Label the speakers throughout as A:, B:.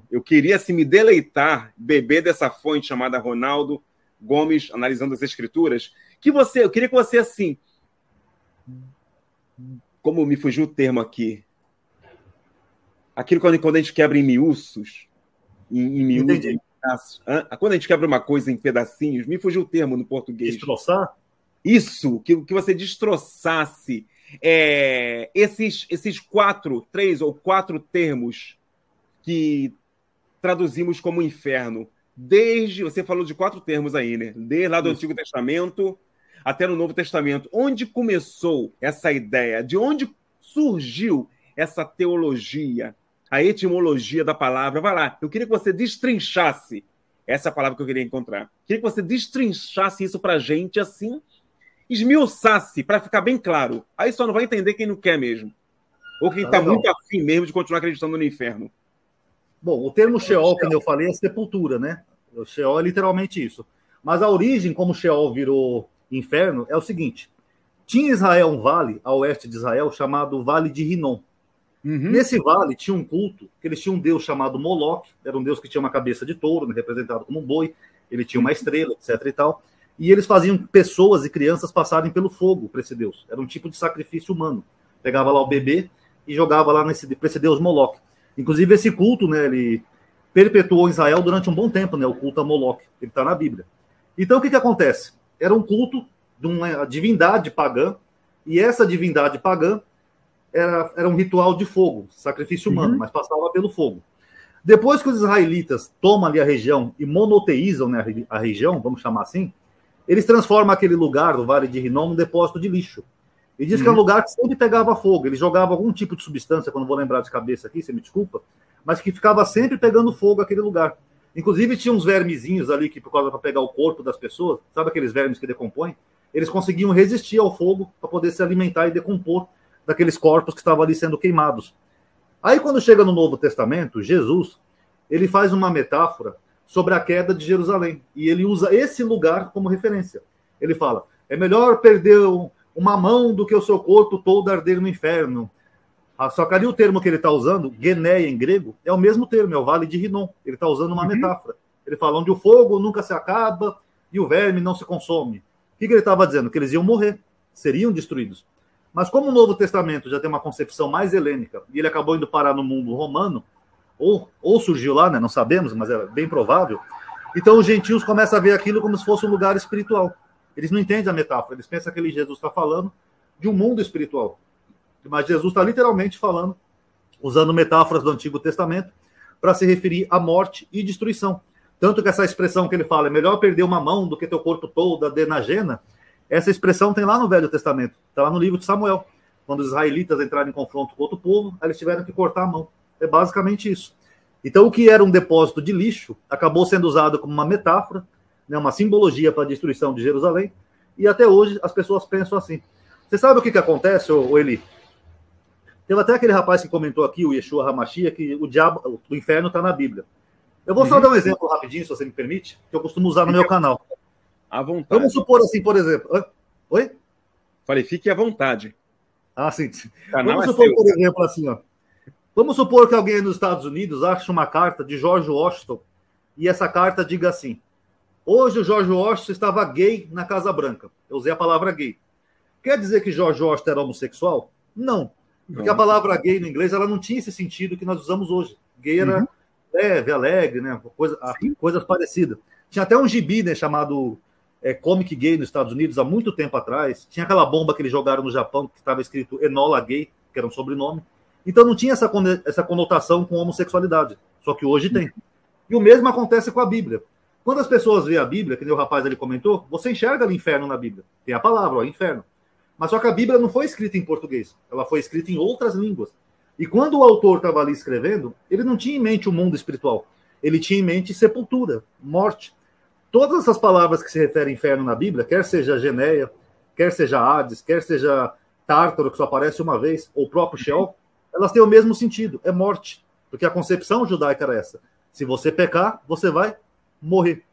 A: Eu queria assim, me deleitar, beber dessa fonte chamada Ronaldo Gomes, analisando as escrituras, eu queria que você, assim, como me fugiu o termo aqui, aquilo quando a gente quebra em miúços, em miúdos,
B: Entendi.
A: quando a gente quebra uma coisa em pedacinhos, me fugiu o termo no português.
B: Destroçar?
A: Isso, que você destroçasse esses três ou quatro termos que traduzimos como inferno. Você falou de quatro termos aí, né? Desde lá do Antigo Testamento até no Novo Testamento. Onde começou essa ideia? De onde surgiu essa teologia? A etimologia da palavra? Vai lá, eu queria que você destrinchasse essa palavra que eu queria encontrar. Queria que você destrinchasse isso pra gente assim, esmiuçasse, para ficar bem claro. Aí só não vai entender quem não quer mesmo. Ou quem está muito afim mesmo de continuar acreditando no inferno.
B: Bom, o termo Sheol, que eu falei, é sepultura, né? O Sheol é literalmente isso. Mas a origem, como Sheol virou inferno, é o seguinte. Tinha em Israel um vale, a oeste de Israel, chamado Vale de Rinom. Uhum. Nesse vale tinha um culto, que eles tinham um deus chamado Moloque, era um deus que tinha uma cabeça de touro, né, representado como um boi, ele tinha uma estrela, etc e tal. E eles faziam pessoas e crianças passarem pelo fogo para esse deus. Era um tipo de sacrifício humano. Pegava lá o bebê e jogava lá para esse deus Moloque. Inclusive, esse culto, né, ele perpetuou em Israel durante um bom tempo, né, o culto a Moloque. Ele está na Bíblia. Então, o que acontece? Era um culto de uma divindade pagã, e essa divindade pagã era um ritual de fogo, sacrifício humano, mas passava pelo fogo. Depois que os israelitas tomam ali a região e monoteizam, né, a região, vamos chamar assim, eles transformam aquele lugar, o Vale de Rinom, num depósito de lixo. E diz que é um lugar que sempre pegava fogo. Eles jogavam algum tipo de substância, que eu não vou lembrar de cabeça aqui, você me desculpa, mas que ficava sempre pegando fogo aquele lugar. Inclusive, tinha uns vermezinhos ali que, por causa para pegar o corpo das pessoas, sabe aqueles vermes que decompõem? Eles conseguiam resistir ao fogo para poder se alimentar e decompor daqueles corpos que estavam ali sendo queimados. Aí, quando chega no Novo Testamento, Jesus, ele faz uma metáfora sobre a queda de Jerusalém. E ele usa esse lugar como referência. Ele fala, é melhor perder uma mão do que o seu corpo todo arder no inferno. Só que ali o termo que ele está usando, Geneia em grego, é o mesmo termo, é o Vale de Rinom. Ele está usando uma metáfora. Ele fala onde o fogo nunca se acaba e o verme não se consome. O que ele estava dizendo? Que eles iam morrer, seriam destruídos. Mas como o Novo Testamento já tem uma concepção mais helênica e ele acabou indo parar no mundo romano, ou surgiu lá, né? Não sabemos, mas é bem provável. Então os gentios começam a ver aquilo como se fosse um lugar espiritual. Eles não entendem a metáfora, eles pensam que Jesus está falando de um mundo espiritual. Mas Jesus está literalmente falando, usando metáforas do Antigo Testamento, para se referir à morte e destruição. Tanto que essa expressão que ele fala, é melhor perder uma mão do que teu corpo todo arder na jena, essa expressão tem lá no Velho Testamento, está lá no livro de Samuel. Quando os israelitas entraram em confronto com outro povo, eles tiveram que cortar a mão. É basicamente isso. Então, o que era um depósito de lixo acabou sendo usado como uma metáfora, né, uma simbologia para a destruição de Jerusalém, e até hoje as pessoas pensam assim. Você sabe o que acontece, Eli? Teve até aquele rapaz que comentou aqui, o Yeshua Hamashia, que o inferno está na Bíblia. Eu vou só dar um exemplo rapidinho, se você me permite, que eu costumo usar no meu canal.
A: À vontade.
B: Vamos supor assim, por exemplo... Oi?
A: Falei, fique à vontade.
B: Ah, sim. Vamos supor, por exemplo, assim, ó. Vamos supor que alguém nos Estados Unidos ache uma carta de George Washington e essa carta diga assim: hoje o George Washington estava gay na Casa Branca. Eu usei a palavra gay. Quer dizer que George Washington era homossexual? Não. Porque a palavra gay no inglês ela não tinha esse sentido que nós usamos hoje. Gay era leve, alegre, né? Coisas parecidas. Tinha até um gibi, né, chamado Comic Gay nos Estados Unidos há muito tempo atrás. Tinha aquela bomba que eles jogaram no Japão que estava escrito Enola Gay, que era um sobrenome. Então não tinha essa conotação com homossexualidade. Só que hoje tem. E o mesmo acontece com a Bíblia. Quando as pessoas veem a Bíblia, que nem o rapaz ali comentou, você enxerga o inferno na Bíblia. Tem a palavra, inferno. Mas só que a Bíblia não foi escrita em português. Ela foi escrita em outras línguas. E quando o autor estava ali escrevendo, ele não tinha em mente o mundo espiritual. Ele tinha em mente sepultura, morte. Todas essas palavras que se referem a inferno na Bíblia, quer seja Geneia, quer seja Hades, quer seja Tártaro, que só aparece uma vez, ou o próprio Sheol, elas têm o mesmo sentido, é morte. Porque a concepção judaica era essa. Se você pecar, você vai morrer.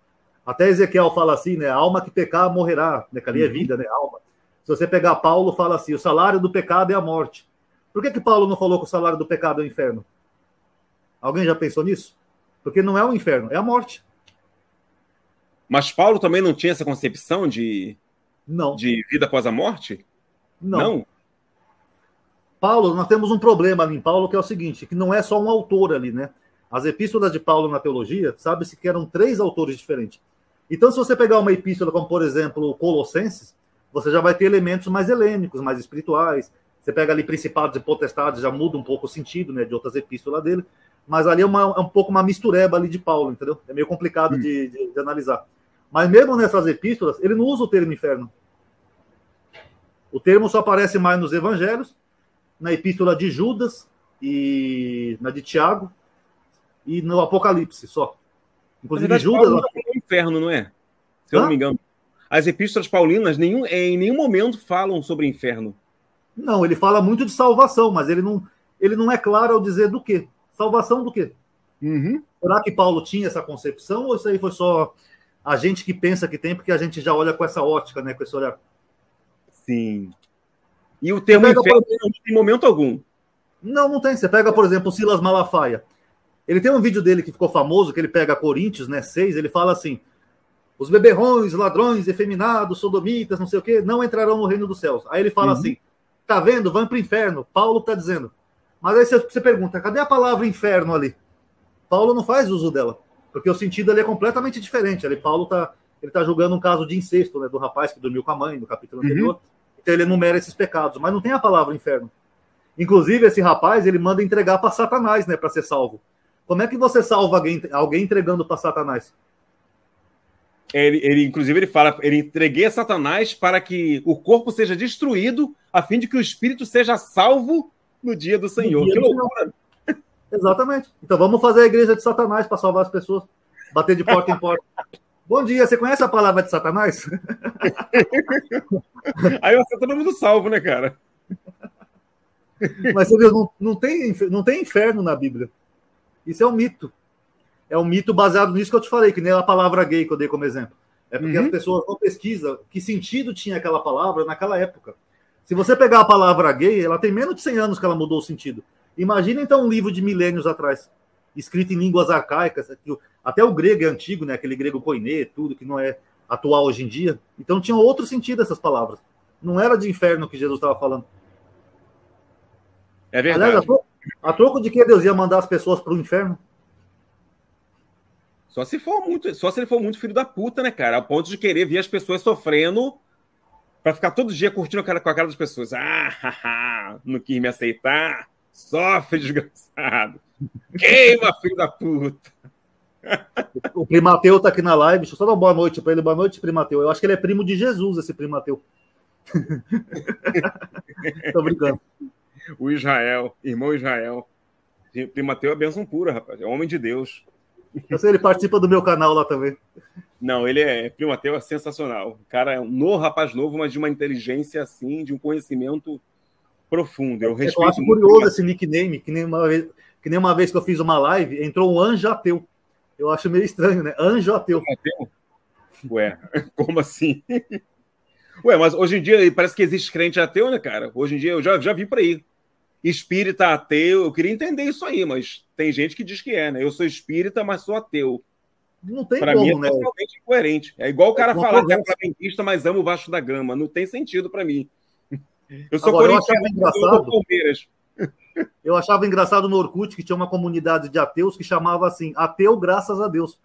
B: Até Ezequiel fala assim, né? A alma que pecar morrerá. Né? Que ali é vida, né? Alma. Se você pegar Paulo, fala assim, o salário do pecado é a morte. Por que Paulo não falou que o salário do pecado é o inferno? Alguém já pensou nisso? Porque não é o inferno, é a morte.
A: Mas Paulo também não tinha essa concepção
B: Não.
A: de vida após a morte?
B: Não. Paulo, nós temos um problema ali em Paulo, que é o seguinte, que não é só um autor ali, né? As epístolas de Paulo na teologia, sabe-se que eram 3 autores diferentes. Então, se você pegar uma epístola como, por exemplo, Colossenses, você já vai ter elementos mais helênicos, mais espirituais. Você pega ali Principados e Potestades, já muda um pouco o sentido, né, de outras epístolas dele. Mas ali é um pouco uma mistureba ali de Paulo, entendeu? É meio complicado de analisar. Mas mesmo nessas epístolas, ele não usa o termo inferno. O termo só aparece mais nos evangelhos, na epístola de Judas e na de Tiago e no Apocalipse só. Inclusive,
A: verdade,
B: Judas.
A: Paulo não é o inferno, não é? Se eu não me engano. As epístolas paulinas em nenhum momento falam sobre inferno.
B: Não, ele fala muito de salvação, mas ele não é claro ao dizer do quê. Salvação do quê?
A: Uhum.
B: Será que Paulo tinha essa concepção ou isso aí foi só a gente que pensa que tem, porque a gente já olha com essa ótica, né? Com esse olhar.
A: Sim. E o termo inferno não tem momento algum.
B: Não tem. Você pega, por exemplo, o Silas Malafaia. Ele tem um vídeo dele que ficou famoso, que ele pega Coríntios, né, 6, ele fala assim: os beberrões, ladrões, efeminados, sodomitas, não sei o quê, não entrarão no reino dos céus. Aí ele fala assim, tá vendo? Vão para o inferno. Paulo está dizendo. Mas aí você pergunta, cadê a palavra inferno ali? Paulo não faz uso dela, porque o sentido ali é completamente diferente. Ali Paulo ele tá julgando um caso de incesto, né, do rapaz que dormiu com a mãe no capítulo anterior. Então ele enumera esses pecados, mas não tem a palavra inferno. Inclusive, esse rapaz, ele manda entregar para Satanás, né, para ser salvo. Como é que você salva alguém entregando para Satanás?
A: Inclusive, ele fala, ele entreguei a Satanás para que o corpo seja destruído, a fim de que o espírito seja salvo no dia do Senhor. Que loucura!
B: Exatamente. Então vamos fazer a igreja de Satanás para salvar as pessoas. Bater de porta em porta. Bom dia, você conhece a palavra de Satanás?
A: Aí você todo mundo salvo, né, cara?
B: Mas você viu, não tem inferno na Bíblia. Isso é um mito. É um mito baseado nisso que eu te falei, que nem a palavra gay que eu dei como exemplo. É porque as pessoas não pesquisam que sentido tinha aquela palavra naquela época. Se você pegar a palavra gay, ela tem menos de 100 anos que ela mudou o sentido. Imagina, então, um livro de milênios atrás, escrito em línguas arcaicas, até o grego é antigo, né? Aquele grego koiné, tudo que não é atual hoje em dia. Então tinha outro sentido essas palavras. Não era de inferno que Jesus estava falando.
A: É verdade.
B: Aliás, a troco de que Deus ia mandar as pessoas para o inferno?
A: Só se ele for muito filho da puta, né, cara? A ponto de querer ver as pessoas sofrendo para ficar todo dia curtindo com a cara das pessoas. Não quis me aceitar. Sofre, desgraçado. Queima, filho da puta.
B: O Primateu tá aqui na live. Deixa eu só dar uma boa noite para ele. Boa noite, Primateu. Eu acho que ele é primo de Jesus, esse Primateu. Tô brincando.
A: O Israel, irmão Israel. Primateu é bênção pura, rapaz. É homem de Deus.
B: Eu sei, ele participa do meu canal lá também.
A: Não, Primateu é sensacional. O cara é um rapaz novo, mas de uma inteligência assim, de um conhecimento profundo. Eu
B: acho curioso esse nickname, que nem uma vez que eu fiz uma live, entrou um anjo ateu. Eu acho meio estranho, né? Anjo ateu.
A: Ué, como assim? Ué, mas hoje em dia parece que existe crente ateu, né, cara? Hoje em dia eu já vi por aí. Espírita ateu, eu queria entender isso aí, mas tem gente que diz que é, né? Eu sou espírita, mas sou ateu.
B: Não tem
A: pra
B: como,
A: mim é
B: né?
A: totalmente incoerente. É igual o cara falar que é flamenguista, mas ama o Vasco da Gama. Não tem sentido pra mim. Eu sou corintiano,
B: eu Palmeiras. Eu achava engraçado no Orkut que tinha uma comunidade de ateus que chamava assim, ateu graças a Deus.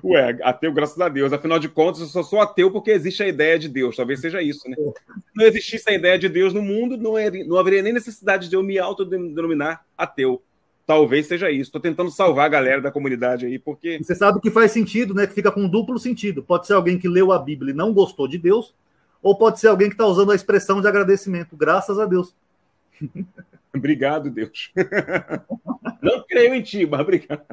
A: Ué, ateu graças a Deus. Afinal de contas, eu só sou ateu porque existe a ideia de Deus. Talvez seja isso, né? Se não existisse a ideia de Deus no mundo, não haveria nem necessidade de eu me autodenominar ateu. Talvez seja isso. Estou tentando salvar a galera da comunidade aí, porque...
B: Você sabe que faz sentido, né? Que fica com duplo sentido. Pode ser alguém que leu a Bíblia e não gostou de Deus, ou pode ser alguém que está usando a expressão de agradecimento. Graças a Deus.
A: Obrigado, Deus. Não creio em ti, mas obrigado.